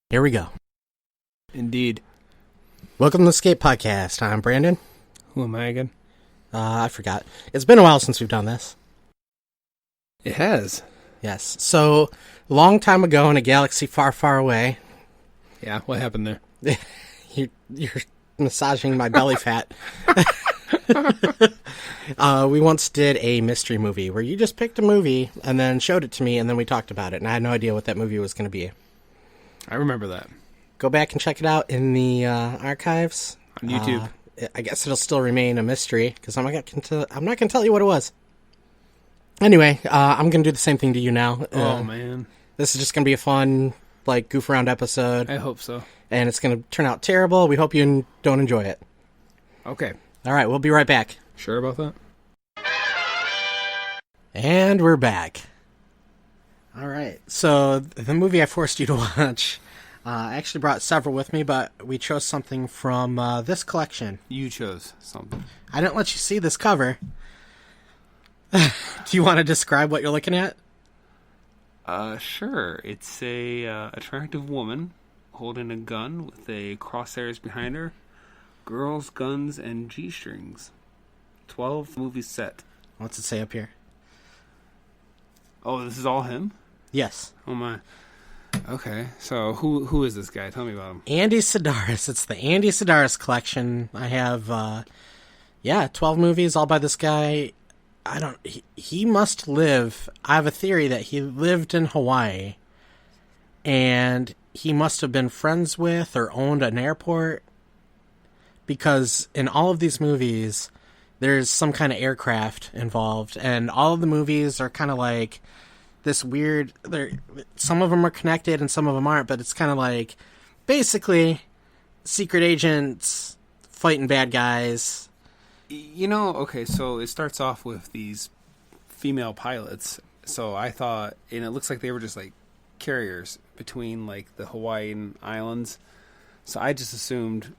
Here we go. Indeed. Welcome to the Skate Podcast. I'm Brandon. Who am I again? I forgot. It's been a while since we've done this. It has. Yes. So, long time ago in a galaxy far, far away. Yeah, what happened there? You're massaging my belly fat. We once did a mystery movie where you just picked a movie and then showed it to me and then we talked about it. And I had no idea what that movie was going to be. I remember that. Go back and check it out in the archives. On YouTube. I guess it'll still remain a mystery because I'm not going to tell you what it was. Anyway, I'm going to do the same thing to you now. Oh, man. This is just going to be a fun, goof around episode. I hope so. And it's going to turn out terrible. We hope you don't enjoy it. Okay. All right, we'll be right back. Sure about that? And we're back. All right, so the movie I forced you to watch, I actually brought several with me, but we chose something from this collection. You chose something. I didn't let you see this cover. Do you want to describe what you're looking at? Sure. It's a attractive woman holding a gun with a crosshairs behind her. Girls, guns, and G-strings. 12 movie set. What's it say up here? Oh, this is all him? Yes. Oh, my. Okay, so who is this guy? Tell me about him. Andy Sidaris. It's the Andy Sidaris collection. I have, 12 movies all by this guy. He must live. I have a theory that he lived in Hawaii, and he must have been friends with or owned an airport, because in all of these movies, there's some kind of aircraft involved, and all of the movies are kind of like this weird, some of them are connected and some of them aren't, but it's kind of like basically secret agents fighting bad guys. You know, okay, so it starts off with these female pilots. So I thought, and it looks like they were just like carriers between like the Hawaiian islands. So I just assumed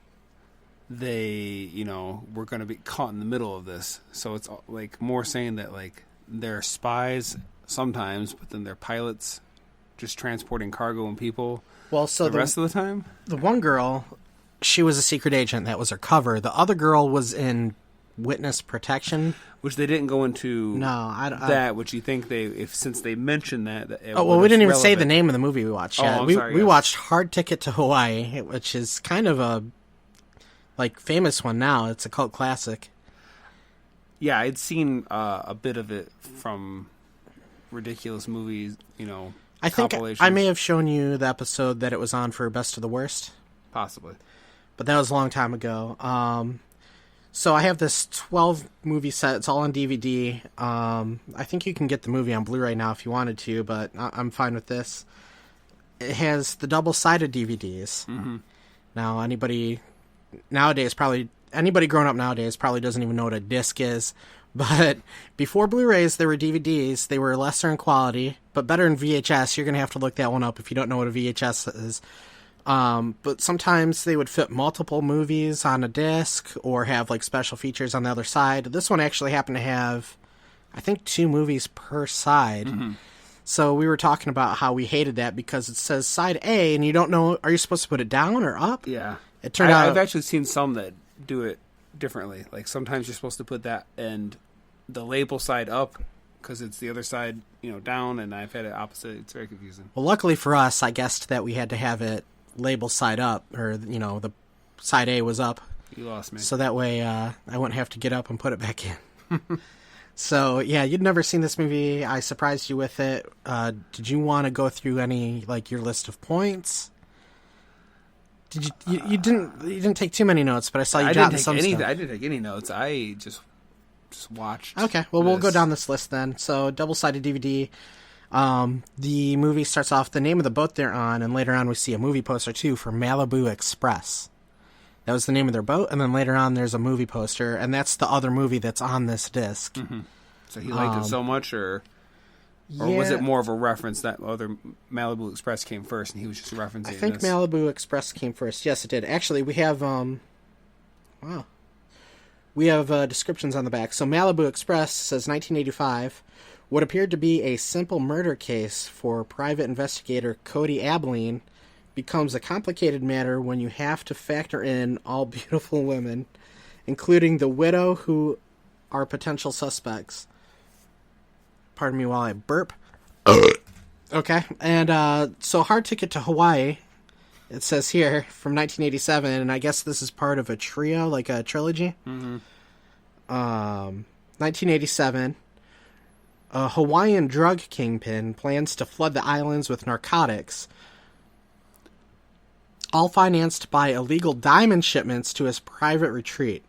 they, were going to be caught in the middle of this. So it's like more saying that like they're spies sometimes, but then they're pilots just transporting cargo and people. Well, so the rest of the time? The one girl, she was a secret agent. That was her cover. The other girl was in witness protection, which they didn't go into. No, which you think since they mentioned that we didn't even say the name of the movie we watched yet. We watched Hard Ticket to Hawaii, which is kind of a famous one now. It's a cult classic. Yeah, I'd seen a bit of it from ridiculous movies, I think I may have shown you the episode that it was on for Best of the Worst. Possibly. But that was a long time ago. So I have this 12 movie set. It's all on DVD. I think you can get the movie on Blu-ray now if you wanted to, but I'm fine with this. It has the double-sided DVDs. Mm-hmm. Now, anybody growing up nowadays probably doesn't even know what a disc is. But before Blu-rays, there were DVDs. They were lesser in quality, but better in VHS. You're going to have to look that one up if you don't know what a VHS is. But sometimes they would fit multiple movies on a disc or have special features on the other side. This one actually happened to have, I think, 2 movies per side. Mm-hmm. So we were talking about how we hated that because it says side A and you don't know, are you supposed to put it down or up? Yeah. It turned out I've actually seen some that do it differently. Like sometimes you're supposed to put that and the label side up because it's the other side, down, and I've had it opposite. It's very confusing. Well, luckily for us, I guessed that we had to have it label side up, or the side A was up. You lost me. So that way I wouldn't have to get up and put it back in. So yeah, you'd never seen this movie. I surprised you with it. Did you want to go through any your list of points? Did you didn't take too many notes, but I saw you jotting some stuff. I didn't take any notes. I just watched. Okay, well we'll go down this list then. So double-sided DVD. The movie starts off the name of the boat they're on, and later on we see a movie poster too for Malibu Express. That was the name of their boat, and then later on there's a movie poster, and that's the other movie that's on this disc. Mm-hmm. So he liked it so much, or was it more of a reference that other Malibu Express came first, and he was just referencing? I think Malibu Express came first. Yes, it did. Actually, we have we have descriptions on the back. So Malibu Express says 1985. What appeared to be a simple murder case for private investigator Cody Abilene becomes a complicated matter when you have to factor in all beautiful women, including the widow who are potential suspects. Pardon me while I burp. Okay, and so Hard Ticket to Hawaii, it says here, from 1987, and I guess this is part of a trio, like a trilogy. 1987, a Hawaiian drug kingpin plans to flood the islands with narcotics, all financed by illegal diamond shipments to his private retreat.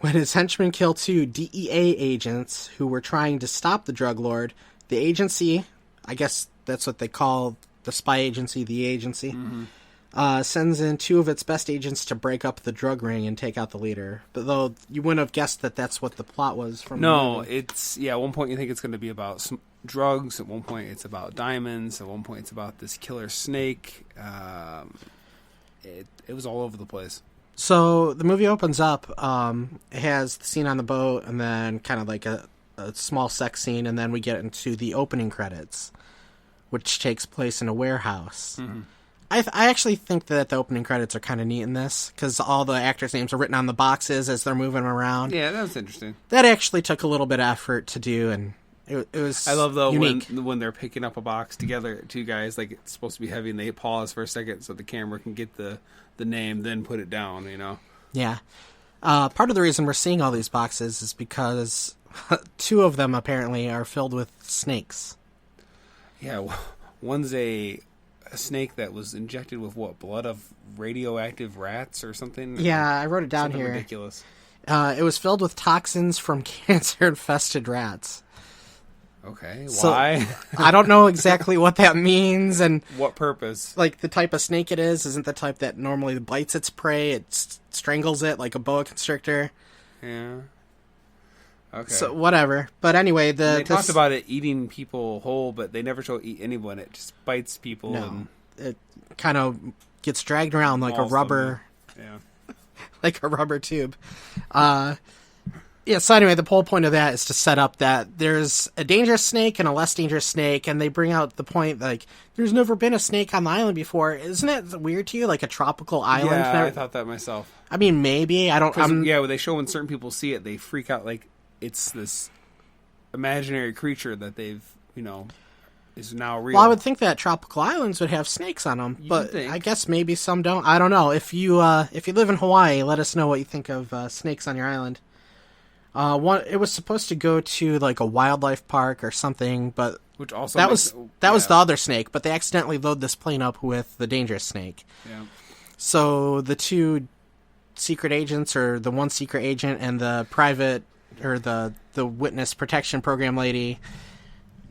When his henchmen kill 2 DEA agents who were trying to stop the drug lord, the agency, I guess that's what they call the spy agency, the agency, sends in 2 of its best agents to break up the drug ring and take out the leader. But though you wouldn't have guessed that that's what the plot was from. No, it's, yeah, at one point you think it's going to be about drugs, at one point it's about diamonds, at one point it's about this killer snake. It was all over the place. So the movie opens up, it has the scene on the boat and then kind of like a small sex scene, and then we get into the opening credits, which takes place in a warehouse. I actually think that the opening credits are kind of neat in this, because all the actors' names are written on the boxes as they're moving around. Yeah, that was interesting. That actually took a little bit of effort to do, and it was I love, though, unique. when they're picking up a box together, 2 guys, like, it's supposed to be heavy, and they pause for a second so the camera can get the name, then put it down, you know? Yeah. Part of the reason we're seeing all these boxes is because 2 of them, apparently, are filled with snakes. Yeah, one's a snake that was injected with blood of radioactive rats or something? Yeah, I wrote it down something here. Ridiculous. It was filled with toxins from cancer-infested rats. Okay, So, why? I don't know exactly what that means, and What purpose? like the type of snake it is isn't the type that normally bites its prey. It strangles it like a boa constrictor. Yeah. Okay. So whatever. But anyway, they talked about it eating people whole, but they never show it eat anyone. It just bites people. No, And it kind of gets dragged around like a mauls rubber, them. Yeah. like a rubber tube. Yeah. So anyway, the whole point of that is to set up that there's a dangerous snake and a less dangerous snake, and they bring out the point like there's never been a snake on the island before. Isn't it weird to you? Like a tropical island? Yeah, I thought that myself. I mean, maybe I don't. Yeah, when they show when certain people see it, they freak out like it's this imaginary creature that they've, is now real. Well, I would think that tropical islands would have snakes on them, but I guess maybe some don't. I don't know. If you live in Hawaii, let us know what you think of snakes on your island. It was supposed to go to like a wildlife park or something, but which also that was the other snake. But they accidentally load this plane up with the dangerous snake. Yeah. So the 2 secret agents, or the 1 secret agent and the private, or the witness protection program lady,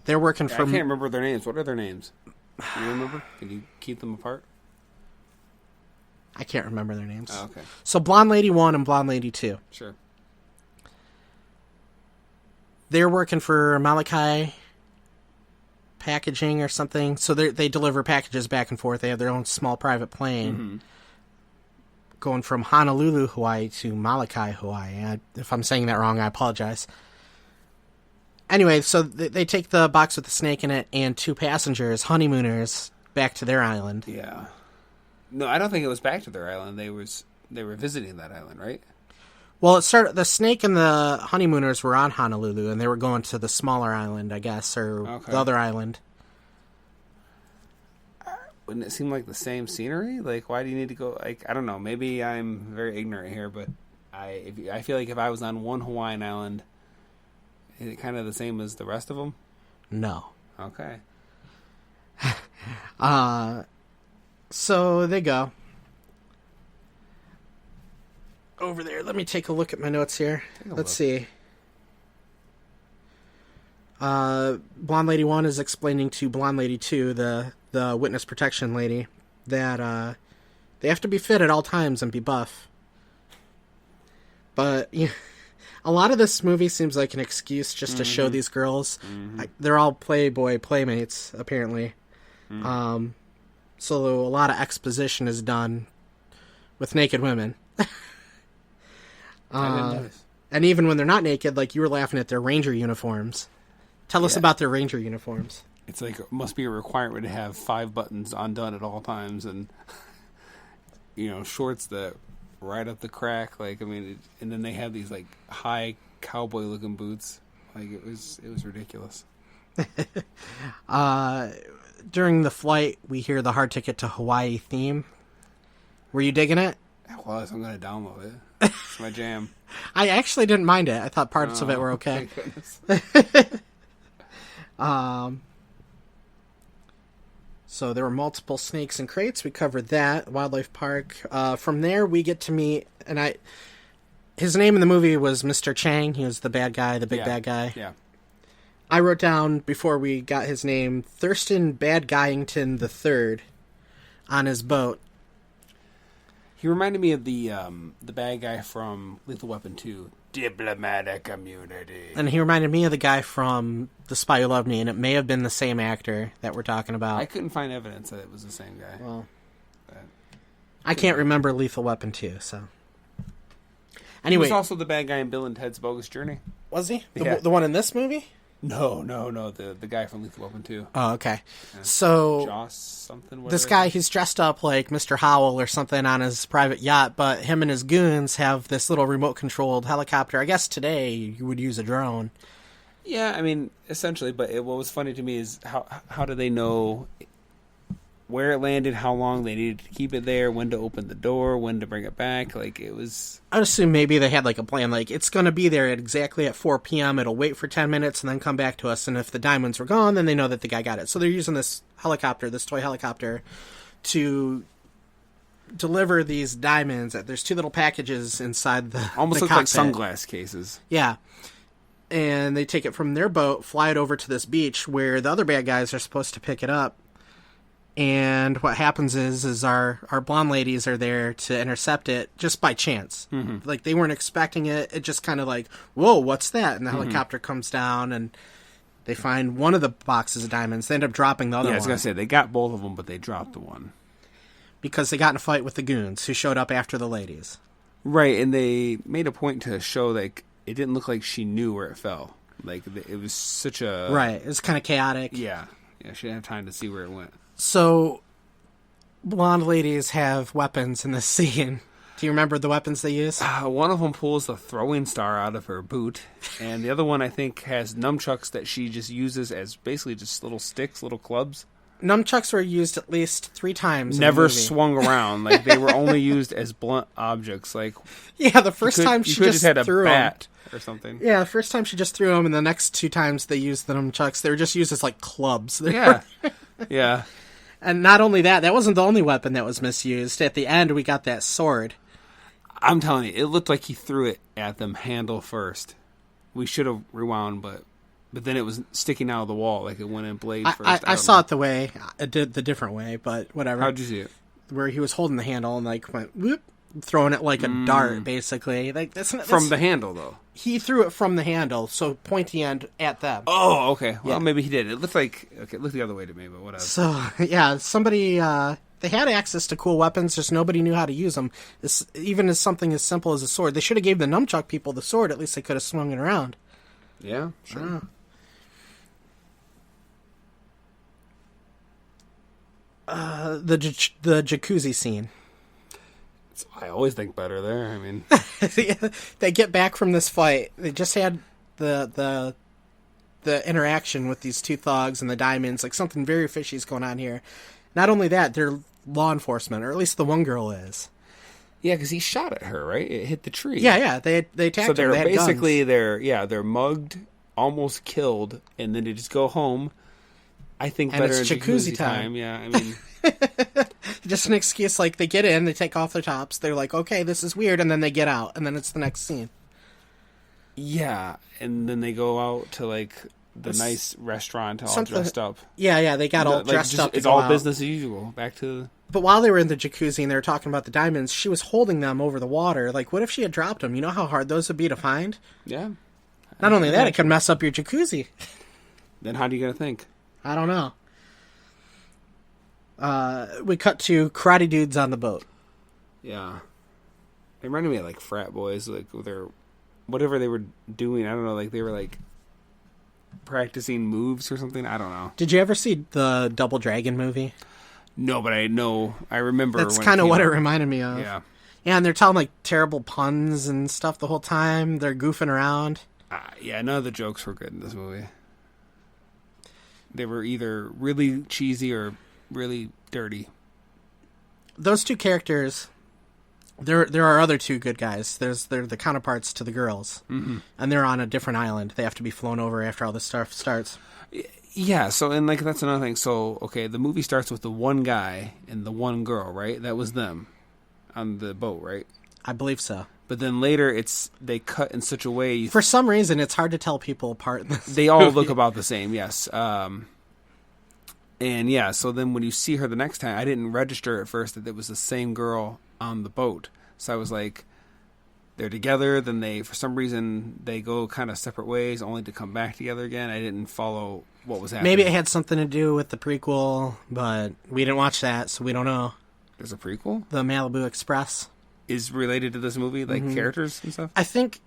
they're working for. I can't remember their names. What are their names? Do you remember? Can you keep them apart? I can't remember their names. Oh, okay. So Blonde Lady 1 and Blonde Lady 2. Sure. They're working for Malachi Packaging or something. So they deliver packages back and forth. They have their own small private plane going from Honolulu, Hawaii to Malachi, Hawaii. If I'm saying that wrong, I apologize. Anyway, so they take the box with the snake in it and 2 passengers, honeymooners, back to their island. Yeah. No, I don't think it was back to their island. They were visiting that island, right? Well, the snake and the honeymooners were on Honolulu, and they were going to the smaller island, I guess, or the other island. Wouldn't it seem like the same scenery? Like, why do you need to go? Like, I don't know. Maybe I'm very ignorant here, but I feel like if I was on one Hawaiian island, is it kind of the same as the rest of them? No. Okay. So they go over there. Let me take a look at my notes here. Let's see. Blonde Lady 1 is explaining to Blonde Lady 2, the witness protection lady, that they have to be fit at all times and be buff. But a lot of this movie seems like an excuse just to show these girls. They're all Playboy playmates, apparently. So a lot of exposition is done with naked women. I didn't notice. And even when they're not naked, like you were laughing at their ranger uniforms. Tell us about their ranger uniforms. It's like, it must be a requirement to have 5 buttons undone at all times, and shorts that right up the crack. Like, I mean, and then they have these like high cowboy looking boots. Like, it was ridiculous. During the flight, we hear the Hard Ticket to Hawaii theme. Were you digging it? It was. I'm going to download it. It's my jam. I actually didn't mind it. I thought parts of it were okay. Thank goodness. So there were multiple snakes and crates. We covered that. Wildlife Park. From there, we get to meet, his name in the movie was Mr. Chang. He was the bad guy, the big bad guy. Yeah. I wrote down, before we got his name, Thurston Bad Guyington III on his boat. He reminded me of the bad guy from Lethal Weapon 2, Diplomatic Immunity. And he reminded me of the guy from The Spy Who Loved Me, and it may have been the same actor that we're talking about. I couldn't find evidence that it was the same guy. Well, I can't remember Lethal Weapon 2, so... Anyway. He was also the bad guy in Bill and Ted's Bogus Journey. Was he? Yeah. The one in this movie? No. The guy from Lethal Weapon 2. Oh, okay. Yeah. So... Joss something? This guy, he's dressed up like Mr. Howell or something on his private yacht, but him and his goons have this little remote-controlled helicopter. I guess today you would use a drone. Yeah, I mean, essentially, but what was funny to me is how do they know where it landed, how long they needed to keep it there, when to open the door, when to bring it back. Like, it was... I'd assume maybe they had like a plan, like, it's going to be there exactly at 4 p.m., it'll wait for 10 minutes and then come back to us, and if the diamonds were gone, then they know that the guy got it. So they're using this helicopter, this toy helicopter, to deliver these diamonds. There's 2 little packages inside the almost the look like cockpit. sunglass cases. Yeah. And they take it from their boat, fly it over to this beach where the other bad guys are supposed to pick it up. And what happens is our blonde ladies are there to intercept it just by chance. Mm-hmm. Like, they weren't expecting it. It just kind of like, whoa, what's that? And the helicopter comes down, and they find one of the boxes of diamonds. They end up dropping the other one. Yeah, I was going to say, they got both of them, but they dropped the one. Because they got in a fight with the goons who showed up after the ladies. Right, and they made a point to show, like, it didn't look like she knew where it fell. Like, it was such a... Right, it was kind of chaotic. Yeah, she didn't have time to see where it went. So, blonde ladies have weapons in this scene. Do you remember the weapons they use? One of them pulls the throwing star out of her boot, and the other one, I think, has nunchucks that she just uses as basically just little sticks, little clubs. Nunchucks were used at least 3 times. Never swung around. Like, they were only used as blunt objects. Like, yeah, the first time she just had a threw bat them. Or something. Yeah, the first time she just threw them, and the next 2 times they used the nunchucks, they were just used as, like, clubs. Yeah. Yeah. And not only that wasn't the only weapon that was misused. At the end, we got that sword. I'm telling you, it looked like he threw it at them handle first. We should have rewound, but then it was sticking out of the wall, like it went in blade first. I saw it the way, it did the different way, but whatever. How'd you see it? Where he was holding the handle and, like, went whoop, throwing it like a dart, basically. Like, that's from the handle, though. He threw it from the handle, so pointy end at them. Oh, okay. Well, yeah. Maybe he did. It looked like... Okay, it looked the other way to me, but whatever. So, yeah, somebody... they had access to cool weapons, just nobody knew how to use them. Even as something as simple as a sword. They should have gave the nunchuck people the sword. At least they could have swung it around. Yeah, sure. The jacuzzi scene. I always think better there. I mean... They get back from this fight. They just had the interaction with these 2 thugs and the diamonds. Like, something very fishy is going on here. Not only that, they're law enforcement, or at least the one girl is. Yeah, because he shot at her, right? It hit the tree. Yeah. They attacked her. So they're they basically they're mugged, almost killed, and then they just go home. I think and better it's in jacuzzi time. Yeah, I mean, just an excuse. Like, they get in, they take off their tops. They're like, okay, this is weird, and then they get out, and then it's the next scene. Yeah, and then they go out to like the nice restaurant, all dressed up. Yeah, they got all dressed up. It's all business as usual. Back to. But while they were in the jacuzzi and they were talking about the diamonds, she was holding them over the water. Like, what if she had dropped them? You know how hard those would be to find? Yeah. Not only that, it could mess up your jacuzzi. Then how do you gonna think? I don't know. We cut to karate dudes on the boat. Yeah. It reminded me of, like, frat boys, like, with their... Whatever they were doing, I don't know, like, they were, like, practicing moves or something. I don't know. Did you ever see the Double Dragon movie? No, but I remember. That's when kind of what out. it reminded me of. Yeah. Yeah, and they're telling like terrible puns and stuff the whole time. They're goofing around. Yeah, none of the jokes were good in this movie. They were either really cheesy or really dirty. Those two characters, there are other two good guys. They're the counterparts to the girls, and they're on a different island. They have to be flown over after all this stuff starts. Yeah, so and like that's another thing. So okay, the movie starts with the one guy and the one girl, right? That was them on the boat, right? I believe so. But then later, they cut in such a way. For some reason, it's hard to tell people apart in this They all movie. look about the same, yes. And yeah, so then when you see her the next time, I didn't register at first that it was the same girl on the boat. So I was like, they're together. Then for some reason, they go kind of separate ways, only to come back together again. I didn't follow what was happening. Maybe it had something to do with the prequel, but we didn't watch that, so we don't know. There's a prequel? The Malibu Express Is related to this movie, like characters and stuff? I think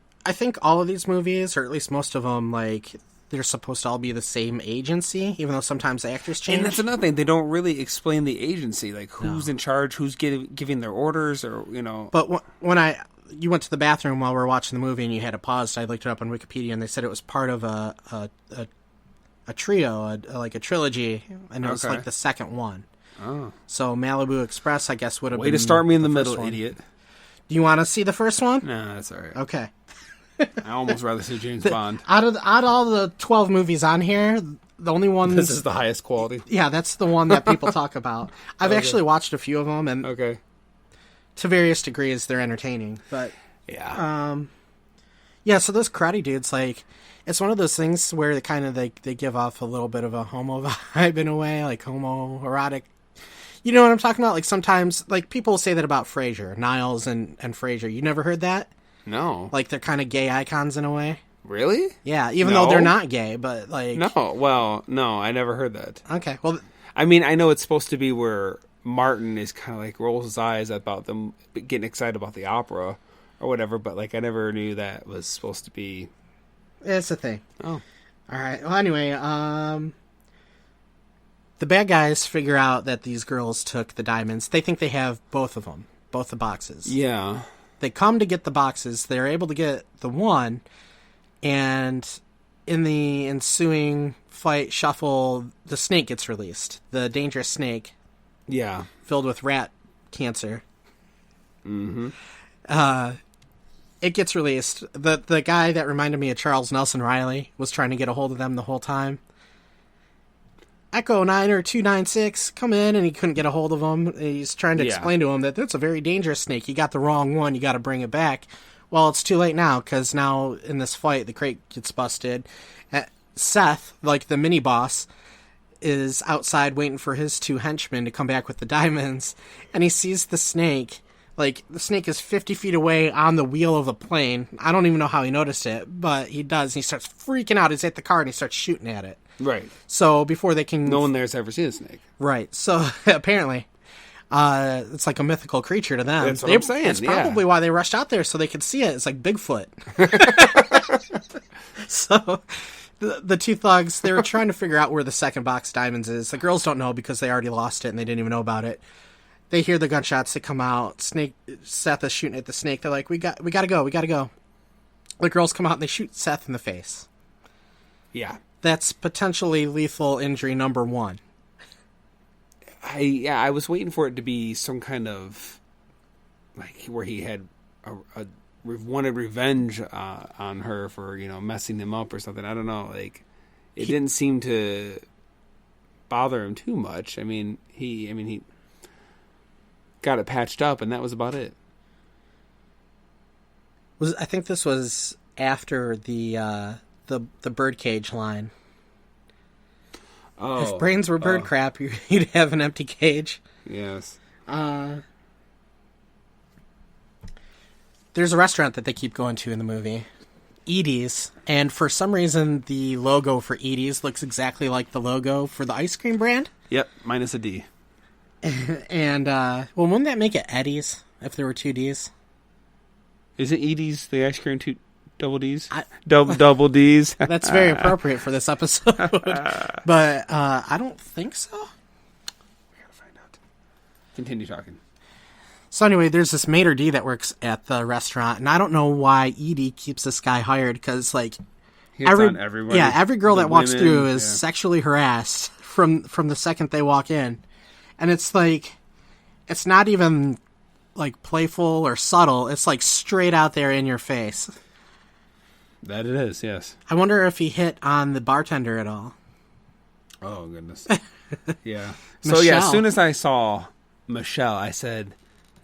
all of these movies, or at least most of them, like they're supposed to all be the same agency, even though sometimes the actors change. And that's another thing. They don't really explain the agency, like who's in charge, who's giving their orders, or, you know. But when you went to the bathroom while we were watching the movie and you had it paused, I looked it up on Wikipedia, and they said it was part of a trio, like a trilogy, and it was Okay. like the second one. Oh. So Malibu Express, I guess, would have been... Way to start me in the first middle, one. idiot. Do you want to see the first one? Nah, that's all right. Okay. I almost rather see James Bond. Out of all the 12 movies on here, the only one... This is the highest quality. Yeah, that's the one that people talk about. I've actually watched a few of them, and Okay. to various degrees, they're entertaining. But Yeah. yeah, so those karate dudes, like, it's one of those things where they give off a little bit of a homo vibe in a way, like homoerotic. You know what I'm talking about? Like sometimes, like people say that about Frasier, Niles and Frasier. You never heard that? No. Like they're kind of gay icons in a way. Really? Yeah, even No. though they're not gay, but like... No. Well, no, I never heard that. Okay, well... I mean, I know it's supposed to be where Martin is kind of like rolls his eyes about them getting excited about the opera or whatever, but like I never knew that was supposed to be... It's a thing. Oh. All right. Well, anyway, the bad guys figure out that these girls took the diamonds. They think they have both of them, both the boxes. Yeah. They come to get the boxes. They're able to get the one, and in the ensuing fight shuffle, the snake gets released. The dangerous snake, Yeah. filled with rat cancer. Mm-hmm. It gets released. The guy that reminded me of Charles Nelson Riley was trying to get a hold of them the whole time. Echo 9296, come in, and he couldn't get a hold of him. He's trying to explain to him that that's a very dangerous snake. You got the wrong one. You got to bring it back. Well, it's too late now, because now in this fight, the crate gets busted. Seth, like the mini boss, is outside waiting for his two henchmen to come back with the diamonds, and he sees the snake. Like, the snake is 50 feet away on the wheel of the plane. I don't even know how he noticed it, but he does. He starts freaking out. He's at the car, and he starts shooting at it. Right. So, before they can... No one there's ever seen a snake. Right. So, apparently, it's like a mythical creature to them. That's what I'm saying, It's probably why they rushed out there, so they could see it. It's like Bigfoot. So... The two thugs, they were trying to figure out where the second box of diamonds is. The girls don't know because they already lost it and they didn't even know about it. They hear the gunshots. They come out. Seth is shooting at the snake. They're like, we gotta go. The girls come out and they shoot Seth in the face. Yeah. That's potentially lethal injury number one. I was waiting for it to be some kind of like where he had wanted revenge on her for, you know, messing him up or something. I don't know. Like, it didn't seem to bother him too much. I mean, he got it patched up, and that was about it. I think this was after the birdcage line. Oh, if brains were bird crap, you'd have an empty cage. Yes. There's a restaurant that they keep going to in the movie, Edie's, and for some reason the logo for Edie's looks exactly like the logo for the ice cream brand. Yep, minus a D. And, well, wouldn't that make it Eddie's if there were two D's? Isn't Edie's the ice cream Double D's? Double D's. That's very appropriate for this episode. But I don't think so. We gotta find out. Continue talking. So anyway, there's this maitre d' that works at the restaurant, and I don't know why Edie keeps this guy hired, because like every girl that walks through is sexually harassed from the second they walk in, and it's like, it's not even like playful or subtle. It's like straight out there in your face. That it is, yes. I wonder if he hit on the bartender at all. Oh goodness. Yeah. So yeah, as soon as I saw Michelle, I said,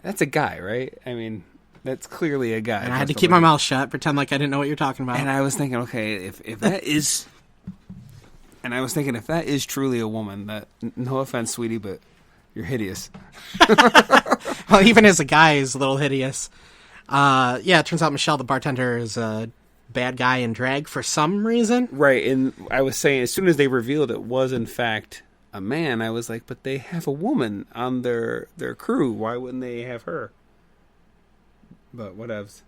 "That's a guy, right?" I mean, that's clearly a guy. And I had to keep my mouth shut, pretend like I didn't know what you're talking about. And I was thinking, okay, if that is, and I was thinking, if that is truly a woman, that, no offense, sweetie, but you're hideous. Well, even as a guy, he's a little hideous. Yeah, it turns out Michelle, the bartender, is a bad guy in drag for some reason. Right, and I was saying, as soon as they revealed it was in fact a man, I was like, but they have a woman on their crew. Why wouldn't they have her? But whatevs.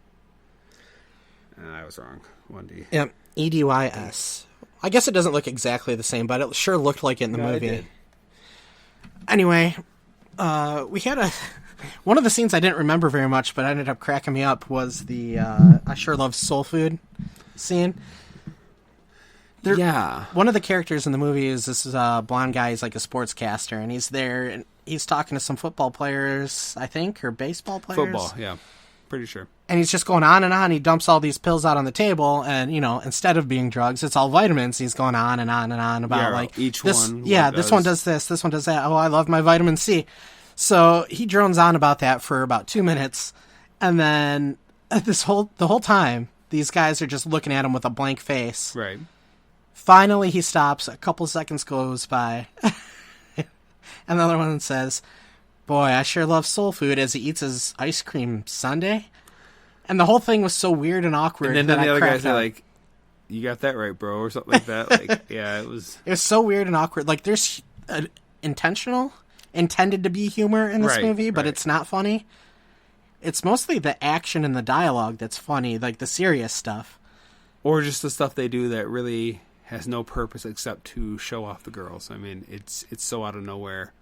I was wrong. 1D. Yep, EDYS. I guess it doesn't look exactly the same, but it sure looked like it in the movie. It did. Anyway, we had one of the scenes I didn't remember very much, but ended up cracking me up, was the I Sure Love Soul Food scene. Yeah. One of the characters in the movie is this blonde guy. He's like a sportscaster, and he's there, and he's talking to some football players, I think, or baseball players. Football, yeah. Pretty sure. And he's just going on and on. He dumps all these pills out on the table, and, instead of being drugs, it's all vitamins. He's going on and on and on about, like, each this, one. Yeah, this one does this one does that. Oh, I love my vitamin C. So he drones on about that for about 2 minutes, and then the whole time, these guys are just looking at him with a blank face. Right. Finally, he stops. A couple seconds goes by, and the other one says, "Boy, I sure love soul food," as he eats his ice cream sundae. And the whole thing was so weird and awkward. And then the other guys are like, "You got that right, bro," or something like that. Like, yeah, it was so weird and awkward. Like, there's intended to be humor in this movie, but it's not funny. It's mostly the action and the dialogue that's funny, like the serious stuff. Or just the stuff they do that really has no purpose except to show off the girls. I mean, it's so out of nowhere.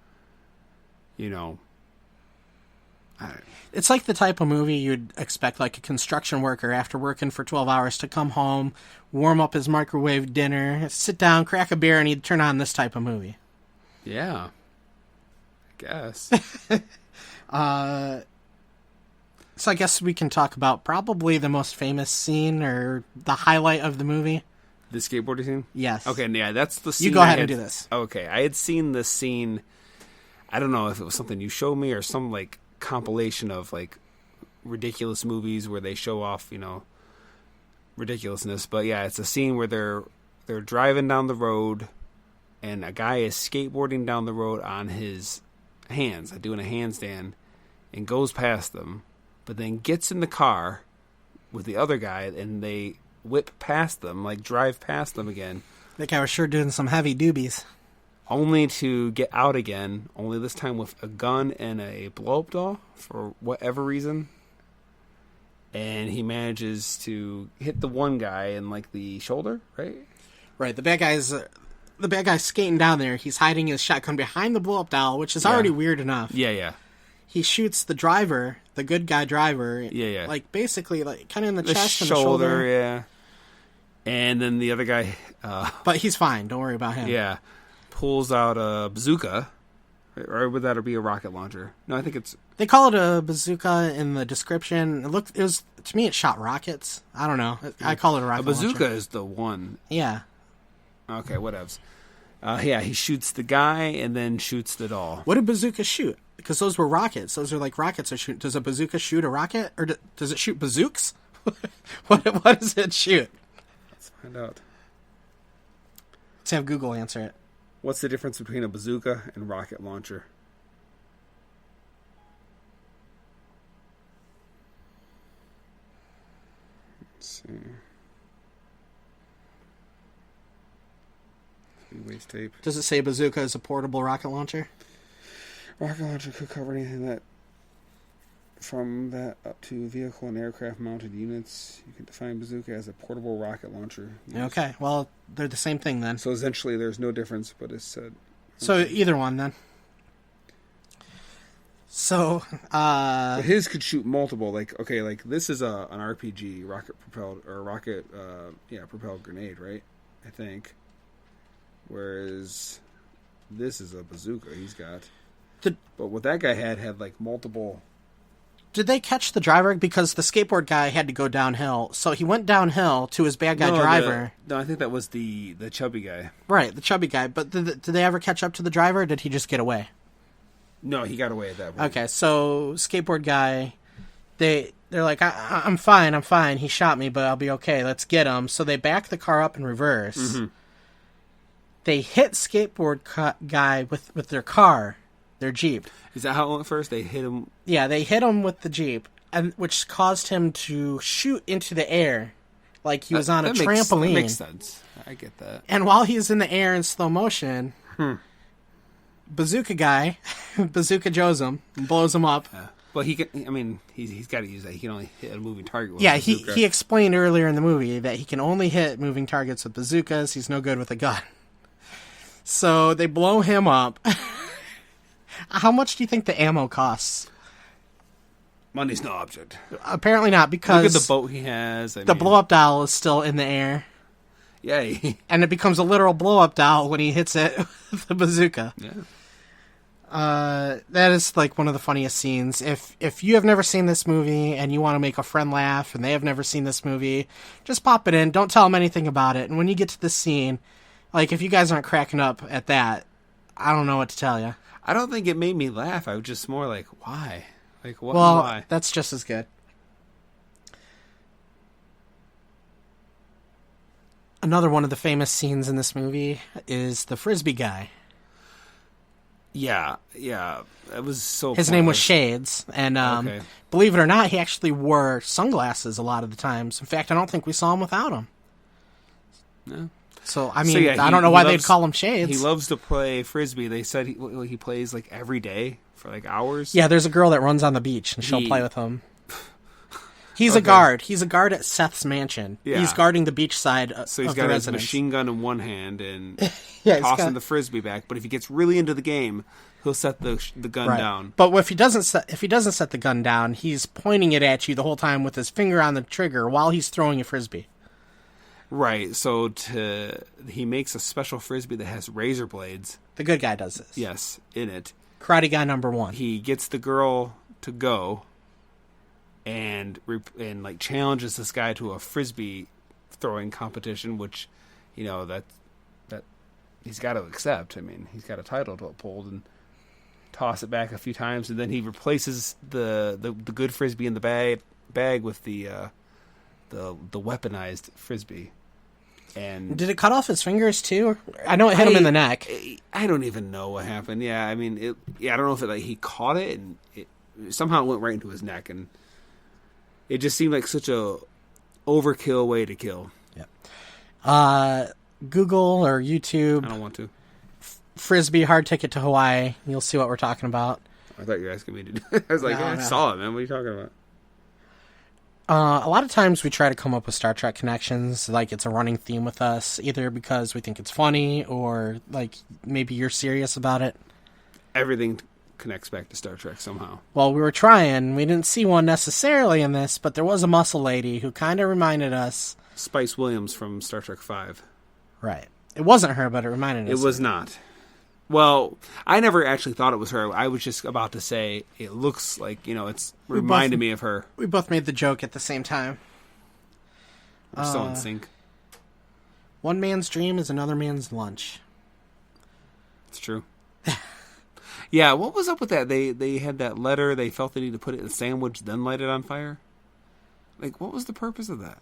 It's like the type of movie you'd expect like a construction worker after working for 12 hours to come home, warm up his microwave dinner, sit down, crack a beer, and he'd turn on this type of movie. Yeah. I guess. So I guess we can talk about probably the most famous scene or the highlight of the movie. The skateboarding scene? Yes. Okay, yeah, that's the scene. You go ahead and do this. Okay, I had seen this scene. I don't know if it was something you showed me or some like compilation of like ridiculous movies where they show off, ridiculousness. But yeah, it's a scene where they're driving down the road and a guy is skateboarding down the road on his hands, like doing a handstand, and goes past them, but then gets in the car with the other guy and they whip past them, like drive past them again. That guy was sure doing some heavy doobies. Only to get out again, only this time with a gun and a blow-up doll for whatever reason. And he manages to hit the one guy in like the shoulder, right? Right. The bad guy's skating down there. He's hiding his shotgun behind the blow-up doll, which is already weird enough. Yeah. He shoots the driver, the good guy driver. Yeah. Like basically, like kind of in the chest and the shoulder. shoulder. Yeah. And then the other guy, but he's fine. Don't worry about him. Yeah. Pulls out a bazooka, or would that be a rocket launcher? No, I think it's. They call it a bazooka in the description. To me, it shot rockets. I don't know. I call it a rocket launcher. A bazooka is the one. Yeah. Okay, whatevs. Yeah, he shoots the guy and then shoots the doll. What did bazooka shoot? Because those were rockets. Those are like rockets. Does a bazooka shoot a rocket, or does it shoot bazooks? What does it shoot? Let's find out. Let's have Google answer it. What's the difference between a bazooka and rocket launcher? Let's see. Waste tape. Does it say bazooka is a portable rocket launcher? Rocket launcher could cover anything that From that up to vehicle and aircraft mounted units, you can define bazooka as a portable rocket launcher. Okay, well, they're the same thing then. So essentially, there's no difference, but it's said. So either one then. So, But his could shoot multiple. Like this is an RPG, propelled grenade, right? I think. Whereas this is a bazooka he's got. But what that guy had like multiple. Did they catch the driver? Because the skateboard guy had to go downhill. So he went downhill to his bad guy driver. No, I think that was the chubby guy. Right, the chubby guy. But did they ever catch up to the driver, or did he just get away? No, he got away at that point. Okay, so skateboard guy, they're like, I'm fine. He shot me, but I'll be okay. Let's get him. So they back the car up in reverse. Mm-hmm. They hit skateboard guy with their car, their Jeep. Is that how it went first? They hit him? Yeah, they hit him with the Jeep, and which caused him to shoot into the air like he was on a trampoline. That makes sense. I get that. And while he's in the air in slow motion, bazooka guy, Bazooka Joes him and blows him up. Well, he can. I mean, he's got to use that. He can only hit a moving target with a bazooka. he explained earlier in the movie that he can only hit moving targets with bazookas. He's no good with a gun. So they blow him up. How much do you think the ammo costs? Money's no object. Apparently not, because look at the boat he has. The blow-up doll is still in the air. Yeah. And it becomes a literal blow-up doll when he hits it with the bazooka. Yeah. That is like one of the funniest scenes. If you have never seen this movie and you want to make a friend laugh and they have never seen this movie, just pop it in. Don't tell them anything about it. And when you get to this scene, like if you guys aren't cracking up at that, I don't know what to tell you. I don't think it made me laugh. I was just more like, why? Like, what? Well, why? That's just as good. Another one of the famous scenes in this movie is the Frisbee guy. Yeah. It was so His name was Shades, and believe it or not, he actually wore sunglasses a lot of the times. In fact, I don't think we saw him without them. No. So, I mean, I don't know why they'd call him Shades. He loves to play Frisbee. They said he plays, like, every day for, like, hours. Yeah, there's a girl that runs on the beach, and she'll play with him. He's a guard. He's a guard at Seth's mansion. Yeah. He's guarding the beach side of the residence. So he's got his machine gun in one hand and tossing the Frisbee back. But if he gets really into the game, he'll set the gun down. But if he doesn't set the gun down, he's pointing it at you the whole time with his finger on the trigger while he's throwing a Frisbee. Right, so he makes a special Frisbee that has razor blades. The good guy does this. Yes, in it. Karate guy number 1. He gets the girl to go and like challenges this guy to a Frisbee throwing competition, which, that he's got to accept. I mean, he's got a title to uphold and toss it back a few times, and then he replaces the good Frisbee in the bag with the weaponized Frisbee. And did it cut off his fingers too? I know it hit him in the neck. I don't even know what happened. Yeah, I mean, I don't know if he caught it and it somehow went right into his neck, and it just seemed like such a overkill way to kill. Yeah. Google or YouTube. I don't want to. Frisbee hard ticket to Hawaii. You'll see what we're talking about. I thought you were asking me to do it. I was like, I saw it, man. What are you talking about? A lot of times we try to come up with Star Trek connections, like it's a running theme with us, either because we think it's funny or like maybe you're serious about it. Everything connects back to Star Trek somehow. Well, we were trying. We didn't see one necessarily in this, but there was a muscle lady who kind of reminded us. Spice Williams from Star Trek V. Right. It wasn't her, but it reminded us. It was not. Well, I never actually thought it was her. I was just about to say it looks like, it's reminded me of her. We both made the joke at the same time. We're still in sync. One man's dream is another man's lunch. It's true. Yeah, what was up with that? They had that letter. They felt they needed to put it in a sandwich, then light it on fire. Like, what was the purpose of that?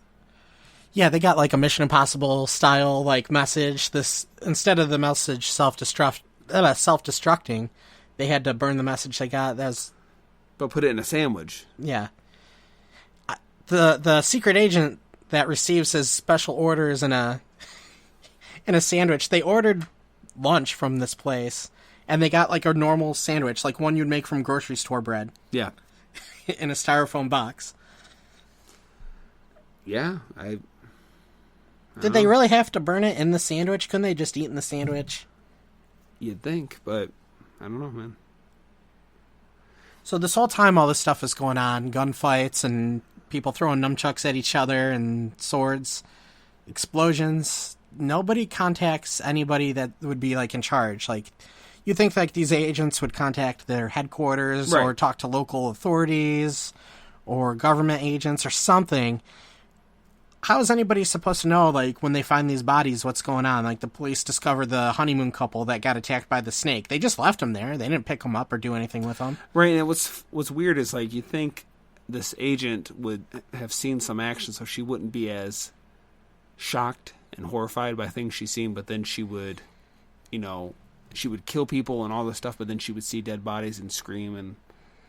Yeah, they got like a Mission Impossible style like message. This instead of the message self-destructing, they had to burn the message they got. But put it in a sandwich. Yeah. The secret agent that receives his special orders in a sandwich. They ordered lunch from this place, and they got like a normal sandwich, like one you'd make from grocery store bread. Yeah. in a styrofoam box. Yeah, Did they really have to burn it in the sandwich? Couldn't they just eat in the sandwich? You'd think, but I don't know, man. So this whole time, all this stuff is going on, gunfights and people throwing nunchucks at each other and swords, explosions. Nobody contacts anybody that would be like in charge. Like, you think like these agents would contact their headquarters or talk to local authorities or government agents or something. How is anybody supposed to know, like, when they find these bodies, what's going on? Like, the police discovered the honeymoon couple that got attacked by the snake. They just left them there. They didn't pick them up or do anything with them. Right, and what's weird is, like, you think this agent would have seen some action so she wouldn't be as shocked and horrified by things she's seen, but then she would, you know, she would kill people and all this stuff, but then she would see dead bodies and scream and,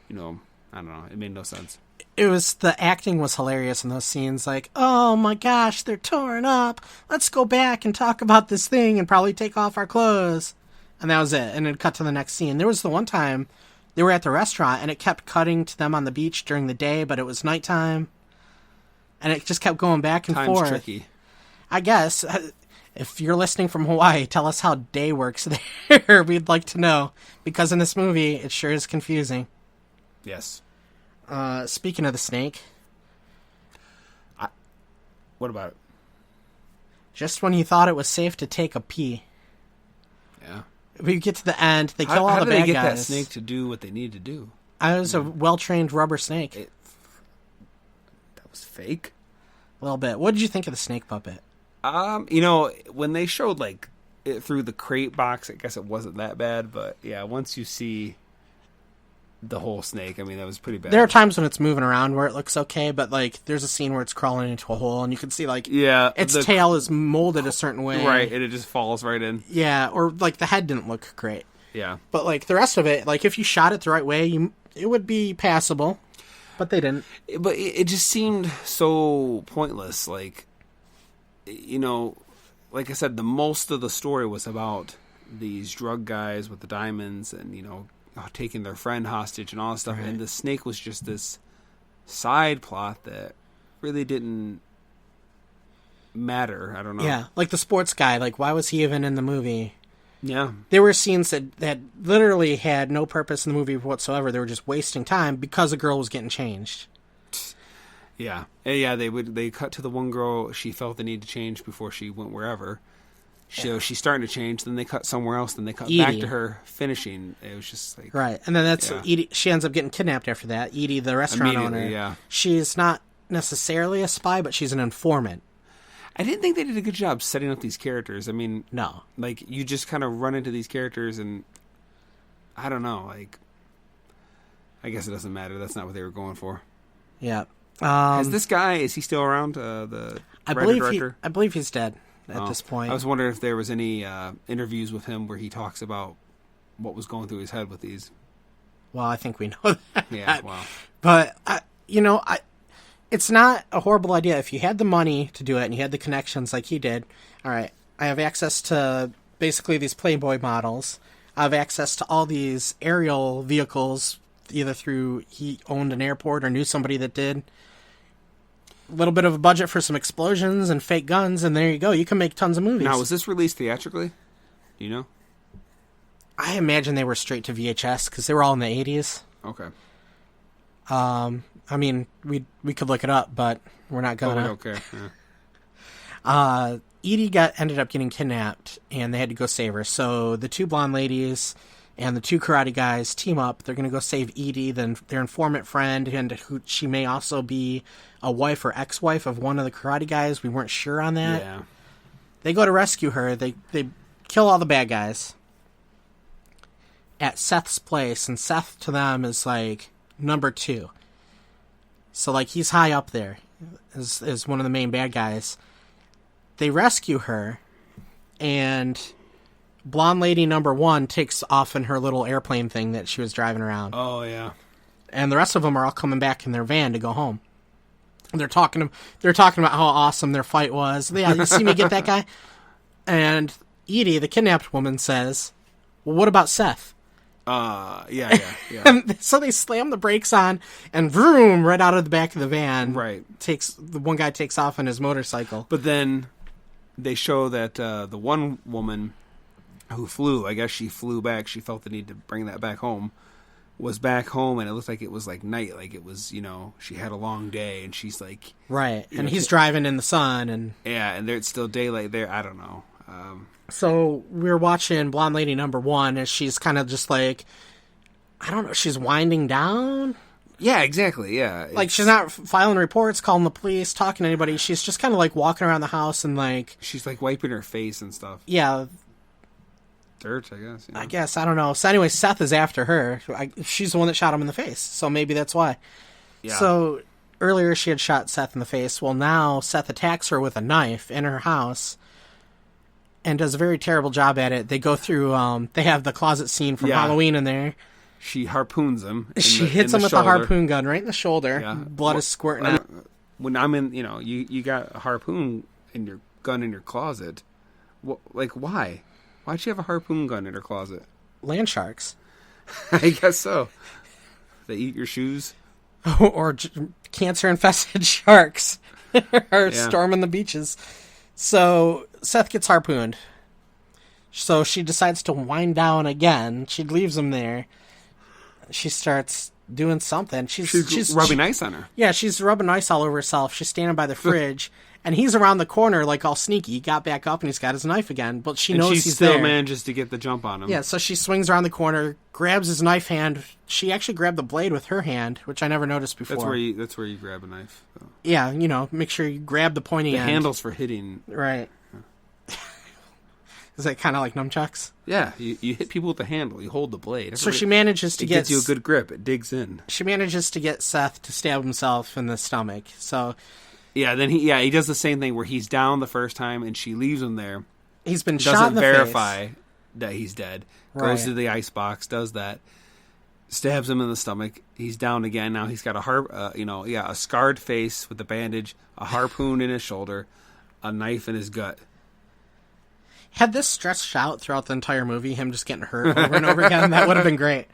you know, I don't know. It made no sense. The acting was hilarious in those scenes. Like, oh my gosh, they're torn up. Let's go back and talk about this thing and probably take off our clothes. And that was it. And it cut to the next scene. There was the one time they were at the restaurant and it kept cutting to them on the beach during the day, but it was nighttime. And it just kept going back and forth. Time's tricky. I guess. If you're listening from Hawaii, tell us how day works there. We'd like to know. Because in this movie, it sure is confusing. Yes. Speaking of the snake. What about it? Just when you thought it was safe to take a pee. Yeah. We get to the end. They kill all how the did bad they get guys. that snake to do what they need to do? I was a well-trained rubber snake. That was fake? A little bit. What did you think of the snake puppet? You know, when they showed, like, it through the crate box, I guess it wasn't that bad. But, yeah, once you see the whole snake, I mean, that was pretty bad. There are times when it's moving around where it looks okay, but, like, there's a scene where it's crawling into a hole, and you can see, like, its tail is molded a certain way. Right, and it just falls right in. Yeah, or, like, the head didn't look great. Yeah. But, like, the rest of it, like, if you shot it the right way, it would be passable. But they didn't. But it just seemed so pointless. Like, you know, like I said, the most of the story was about these drug guys with the diamonds and, you know, taking their friend hostage and all this stuff. Right. And the snake was just this side plot that really didn't matter. I don't know. Yeah, like the sports guy. Like, why was he even in the movie? Yeah. There were scenes that literally had no purpose in the movie whatsoever. They were just wasting time because a girl was getting changed. Yeah. Yeah, they cut to the one girl. She felt the need to change before she went wherever. So she's starting to change. Then they cut somewhere else. Then they cut Edie. back to her finishing. It was just like... Right. And then that's Edie. She ends up getting kidnapped after that. Edie, the restaurant owner. Yeah. She's not necessarily a spy, but she's an informant. I didn't think they did a good job setting up these characters. I mean... No. Like, you just kind of run into these characters and... I don't know. Like... I guess it doesn't matter. That's not what they were going for. Yeah. Is this guy... Is he still around? The director? I believe he's dead. At this point. I was wondering if there was any interviews with him where he talks about what was going through his head with these. Well, I think we know that. Yeah, wow. But, it's not a horrible idea. If you had the money to do it and you had the connections like he did, all right, I have access to basically these Playboy models. I have access to all these aerial vehicles, either through he owned an airport or knew somebody that did. A little bit of a budget for some explosions and fake guns, and there you go. You can make tons of movies. Now, was this released theatrically? Do you know? I imagine they were straight to VHS because they were all in the 80s. Okay. I mean, we could look it up, but we're not going to. I don't care. Yeah. Edie ended up getting kidnapped, and they had to go save her. So the two blonde ladies and the two karate guys team up. They're going to go save Edie, then their informant friend, and who she may also be a wife or ex-wife of one of the karate guys. We weren't sure on that. Yeah. They go to rescue her. They kill all the bad guys at Seth's place, and Seth to them is like number 2. So like he's high up there as one of the main bad guys. They rescue her, and blonde lady number 1 takes off in her little airplane thing that she was driving around. Oh yeah. And the rest of them are all coming back in their van to go home. They're talking about how awesome their fight was. Yeah, you see me get that guy? And Edie, the kidnapped woman, says, well, what about Seth? Yeah. And so they slam the brakes on and vroom right out of the back of the van. Right. The one guy takes off on his motorcycle. But then they show that the one woman who flew, I guess she flew back, she felt the need to bring that back home, was back home, and it looked like it was like night, like it was, she had a long day, and she's like... Right, and he's driving in the sun, and... Yeah, and it's still daylight there, I don't know. So we were watching Blonde Lady number 1, and she's kind of just like, I don't know, she's winding down? Yeah, exactly, yeah. Like, she's not filing reports, calling the police, talking to anybody. She's just kind of like walking around the house and like... She's like wiping her face and stuff. Yeah. Dirt, I guess. I guess, I don't know. So anyway, Seth is after her. She's the one that shot him in the face, so maybe that's why. Yeah. So earlier she had shot Seth in the face. Well, now Seth attacks her with a knife in her house and does a very terrible job at it. They go through, they have the closet scene from Halloween in there. She harpoons him. She hits him with a harpoon gun right in the shoulder. Yeah. Blood is squirting out. When I'm in, you got a harpoon in your gun in your closet. Like, why? Why'd she have a harpoon gun in her closet? Land sharks. I guess so. They eat your shoes? Or cancer-infested sharks are storming the beaches. So Seth gets harpooned. So she decides to wind down again. She leaves him there. She starts doing something. She's rubbing ice on her. Yeah, she's rubbing ice all over herself. She's standing by the fridge. And he's around the corner, like, all sneaky. He got back up, and he's got his knife again. But she knows he's there. She still manages to get the jump on him. Yeah, so she swings around the corner, grabs his knife hand. She actually grabbed the blade with her hand, which I never noticed before. That's where you grab a knife. So. Yeah, make sure you grab the pointy end. The handle's for hitting. Right. Is that kind of like nunchucks? Yeah, you hit people with the handle. You hold the blade. So she manages to get... It gives you a good grip. It digs in. She manages to get Seth to stab himself in the stomach. So... Yeah, then he does the same thing where he's down the first time and she leaves him there. He's been shot in the face. Doesn't verify that he's dead. Right. Goes to the icebox, does that. Stabs him in the stomach. He's down again. Now he's got a scarred face with a bandage, a harpoon in his shoulder, a knife in his gut. Had this stretched out throughout the entire movie, him just getting hurt over and over again, that would have been great.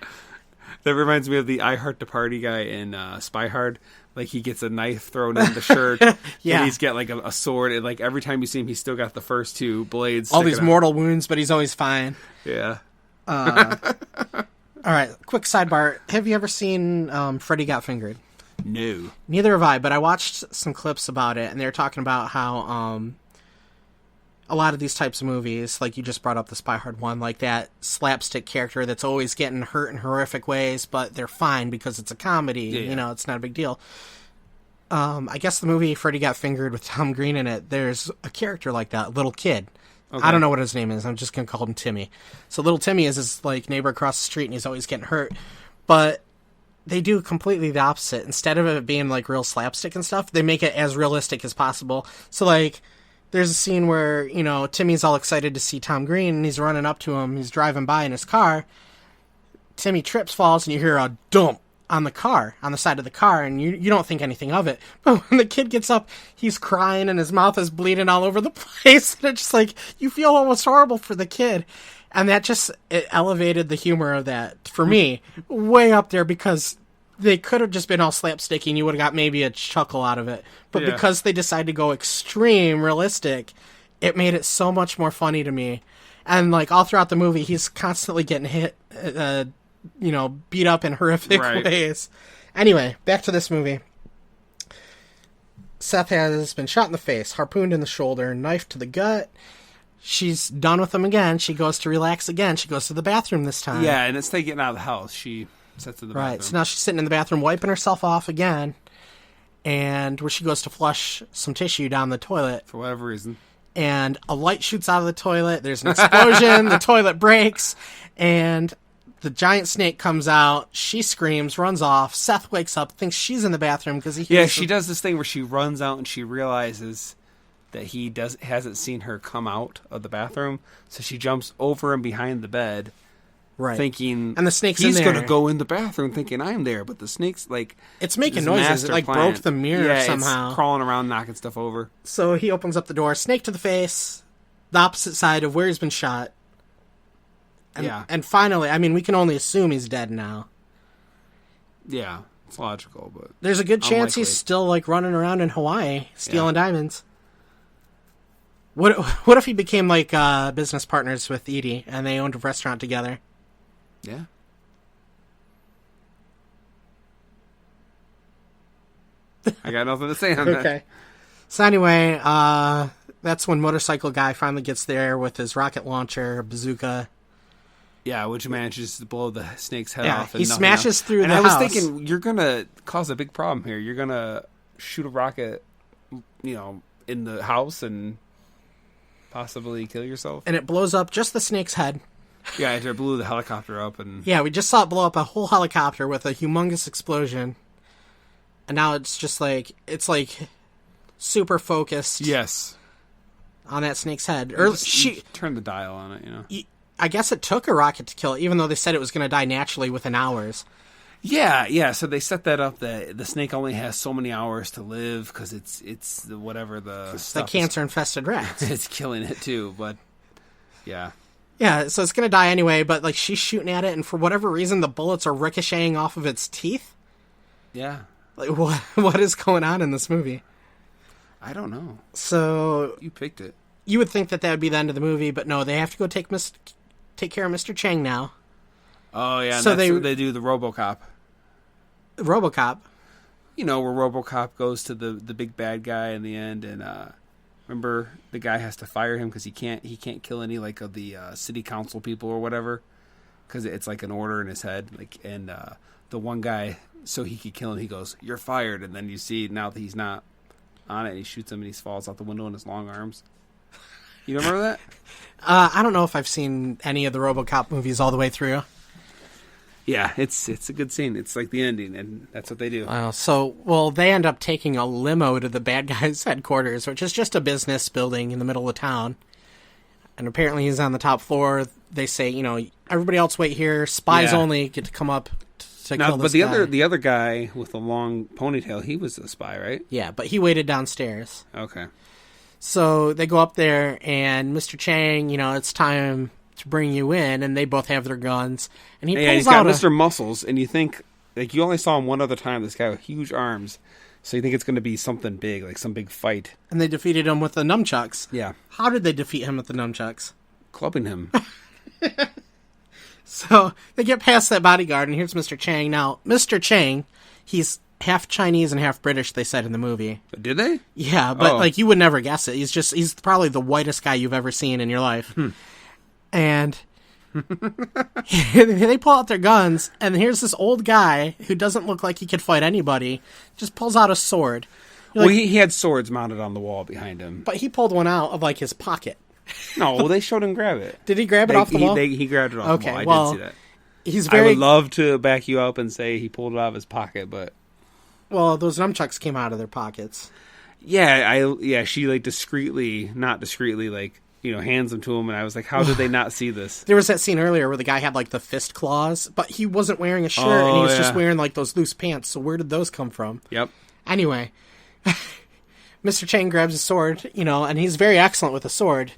That reminds me of the I Heart the Party guy in Spy Hard. Like, he gets a knife thrown in the shirt. Yeah. And he's got, like, a sword. And, like, every time you see him, he's still got the first two blades. All these mortal wounds, but he's always fine. Yeah. All right, quick sidebar. Have you ever seen Freddy Got Fingered? No. Neither have I, but I watched some clips about it, and they were talking about how a lot of these types of movies, like you just brought up the Spy Hard one, like that slapstick character that's always getting hurt in horrific ways, but they're fine because it's a comedy. Yeah. It's not a big deal. I guess the movie Freddy Got Fingered with Tom Green in it, there's a character like that, little kid. Okay. I don't know what his name is. I'm just going to call him Timmy. So little Timmy is his like neighbor across the street, and he's always getting hurt. But they do completely the opposite. Instead of it being like real slapstick and stuff, they make it as realistic as possible. So like... There's a scene where, Timmy's all excited to see Tom Green, and he's running up to him. He's driving by in his car. Timmy trips, falls, and you hear a dump on the side of the car, and you don't think anything of it. But when the kid gets up, he's crying, and his mouth is bleeding all over the place. And it's just like, you feel almost horrible for the kid. And that it elevated the humor of that, for me, way up there, because... They could have just been all slapsticky and you would have got maybe a chuckle out of it. But because they decided to go extreme realistic, it made it so much more funny to me. And, like, all throughout the movie, he's constantly getting hit, beat up in horrific ways. Anyway, back to this movie. Seth has been shot in the face, harpooned in the shoulder, knifed to the gut. She's done with him again. She goes to relax again. She goes to the bathroom this time. Yeah, and instead of getting out of the house, she... sits in the bathroom. Right, so now she's sitting in the bathroom wiping herself off again, and where she goes to flush some tissue down the toilet. For whatever reason. And a light shoots out of the toilet, there's an explosion, the toilet breaks, and the giant snake comes out, she screams, runs off, Seth wakes up, thinks she's in the bathroom because he hears... Yeah, she does this thing where she runs out and she realizes that he hasn't seen her come out of the bathroom, so she jumps over and behind the bed... Right. Thinking, and the snake's he's in there. Going to go in the bathroom thinking I'm there, but the snake's like... It's making noises. It like broke the mirror somehow. It's crawling around, knocking stuff over. So he opens up the door, snake to the face, the opposite side of where he's been shot. And finally, I mean, we can only assume he's dead now. Yeah, it's logical, but there's a good chance unlikely. he's still like running around in Hawaii stealing diamonds. What if he became like business partners with Edie and they owned a restaurant together? Yeah. I got nothing to say on that. Okay. So anyway, that's when Motorcycle Guy finally gets there with his rocket launcher, bazooka. Yeah, which manages to blow the snake's head Yeah, off. And he smashes through and the I was house. thinking, you're going to cause a big problem here. You're going to shoot a rocket, in the house and possibly kill yourself. And it blows up just the snake's head. Yeah, after it blew the helicopter up. And Yeah, we just saw it blow up a whole helicopter with a humongous explosion. And now it's just like, super focused. Yes. On that snake's head. You turn the dial on it, I guess it took a rocket to kill it, even though they said it was going to die naturally within hours. Yeah. So they set that up that the snake only has so many hours to live because it's the whatever the stuff cancer-infested rats. It's killing it too, but yeah. Yeah, so it's going to die anyway, but like she's shooting at it, and for whatever reason, the bullets are ricocheting off of its teeth. Yeah. Like, what is going on in this movie? I don't know. So you picked it. You would think that would be the end of the movie, but no, they have to go take care of Mr. Chang now. Oh yeah, so they do the RoboCop. RoboCop. Where RoboCop goes to the big bad guy in the end, and remember the guy has to fire him because he can't kill any like of the city council people or whatever because it's like an order in his head. And the one guy, so he could kill him, he goes, "You're fired," and then you see now that he's not on it, he shoots him and he falls out the window in his long arms. You don't remember that? I don't know if I've seen any of the RoboCop movies all the way through. Yeah, it's a good scene. It's like the ending, and that's what they do. They end up taking a limo to the bad guy's headquarters, which is just a business building in the middle of town. And apparently he's on the top floor. They say, everybody else wait here. Spies only get to come up to kill this guy. But the other guy with the long ponytail, he was a spy, right? Yeah, but he waited downstairs. Okay. So they go up there, and Mr. Chang, it's time to bring you in, and they both have their guns. And he's got Mr. Muscles, and you think, you only saw him one other time, this guy with huge arms, so you think it's going to be something big, like some big fight. And they defeated him with the nunchucks. Yeah. How did they defeat him with the nunchucks? Clubbing him. So they get past that bodyguard, and here's Mr. Chang. Now, Mr. Chang, he's half Chinese and half British, they said in the movie. Did they? Yeah, but you would never guess it. He's probably the whitest guy you've ever seen in your life. And they pull out their guns, and here's this old guy who doesn't look like he could fight anybody, just pulls out a sword. He had swords mounted on the wall behind him. But he pulled one out of, his pocket. No, they showed him grab it. Did he grab it off the wall? He grabbed it off the wall. I did see that. I would love to back you up and say he pulled it out of his pocket, but... Well, those nunchucks came out of their pockets. Yeah, she, not discreetly, hands them to him, and I was like, how did they not see this? There was that scene earlier where the guy had, the fist claws, but he wasn't wearing a shirt, and he was just wearing, those loose pants, so where did those come from? Yep. Anyway, Mr. Chang grabs a sword, and he's very excellent with a sword,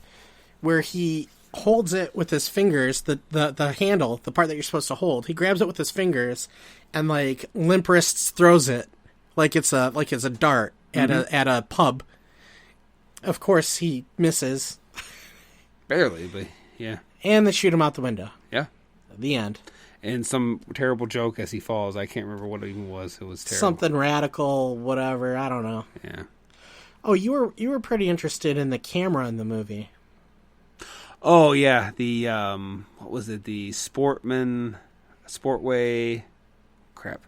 where he holds it with his fingers, the handle, the part that you're supposed to hold. He grabs it with his fingers, and, limp wrists throws it, like it's a dart at a pub. Of course, he misses. Barely, but yeah. And they shoot him out the window. Yeah. The end. And some terrible joke as he falls. I can't remember what it even was. It was terrible. Something radical, whatever. I don't know. Yeah. Oh, you were pretty interested in the camera in the movie. Oh yeah, the what was it? The Sportway. Crap.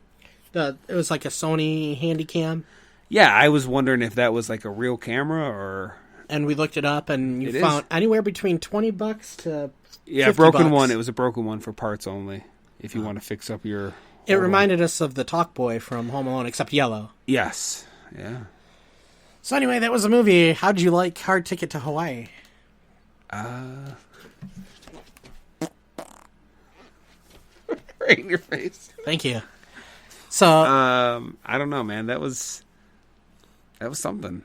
It was like a Sony Handycam. Yeah, I was wondering if that was a real camera or. And we looked it up, and you found anywhere between $20 to $50. Broken one. It was a broken one for parts only. If you want to fix up your. It reminded us of the Talk Boy from Home Alone, except yellow. Yes. Yeah. So anyway, that was a movie. How did you like Hard Ticket to Hawaii? Right in your face. Thank you. So I don't know, man. That was something.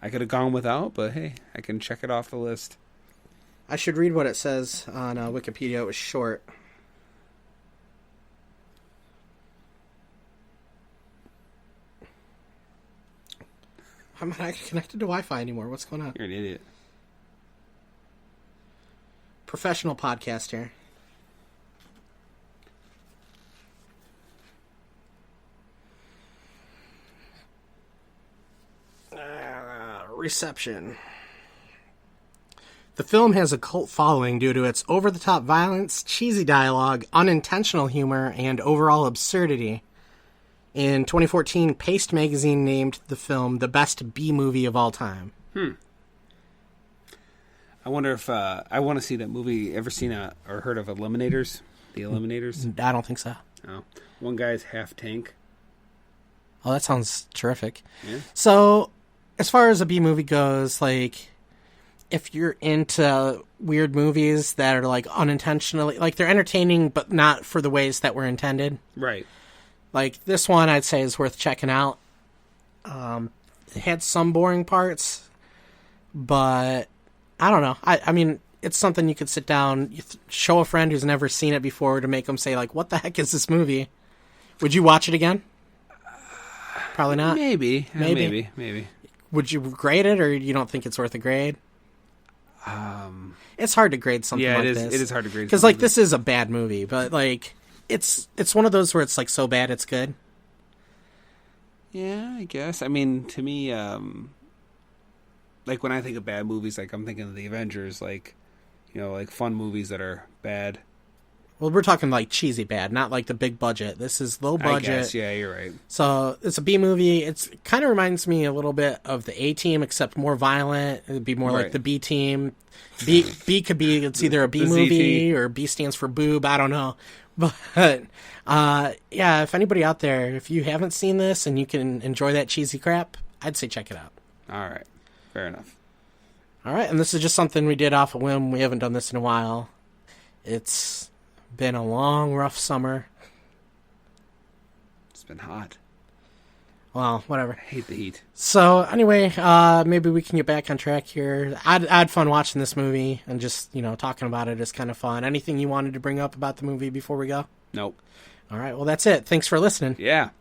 I could have gone without, but hey, I can check it off the list. I should read what it says on Wikipedia. It was short. I'm not connected to Wi-Fi anymore. What's going on? You're an idiot. Professional podcast here. Reception. The film has a cult following due to its over-the-top violence, cheesy dialogue, unintentional humor, and overall absurdity. In 2014, Paste magazine named the film the best B movie of all time. I wonder if I want to see that movie. Ever seen or heard of Eliminators? The Eliminators? I don't think so. Oh. One guy's half tank. Oh, that sounds terrific. Yeah. So, as far as a B movie goes, like, if you're into weird movies that are, like, unintentionally, like, they're entertaining, but not for the ways that were intended. Right. Like, this one I'd say is worth checking out. It had some boring parts, but I don't know. I mean, it's something you could sit down, show a friend who's never seen it before to make them say, like, what the heck is this movie? Would you watch it again? Probably not. Maybe. Would you grade it, or you don't think it's worth a grade? It's hard to grade something like this. It is hard to grade. Because, like, this is a bad movie, but, like, it's one of those where it's, like, so bad it's good. Yeah, I guess. I mean, to me, like, when I think of bad movies, like, I'm thinking of the Avengers, like, you know, like, fun movies that are bad. Well, we're talking, like, cheesy bad, not, like, the big budget. This is low budget. I guess, yeah, you're right. So, it's a B movie. It kind of reminds me a little bit of the A-Team, except more violent. It'd be more like the B-Team. B could be, it's either a B movie, or B stands for boob, I don't know. But, yeah, if anybody out there, if you haven't seen this and you can enjoy that cheesy crap, I'd say check it out. All right. Fair enough. All right, and this is just something we did off a whim. We haven't done this in a while. It's been a long, rough summer. It's been hot. Well, whatever. I hate the heat. So, anyway, maybe we can get back on track here. I had fun watching this movie, and just, you know, talking about it is kind of fun. Anything you wanted to bring up about the movie before we go? Nope. All right, well, that's it. Thanks for listening. Yeah.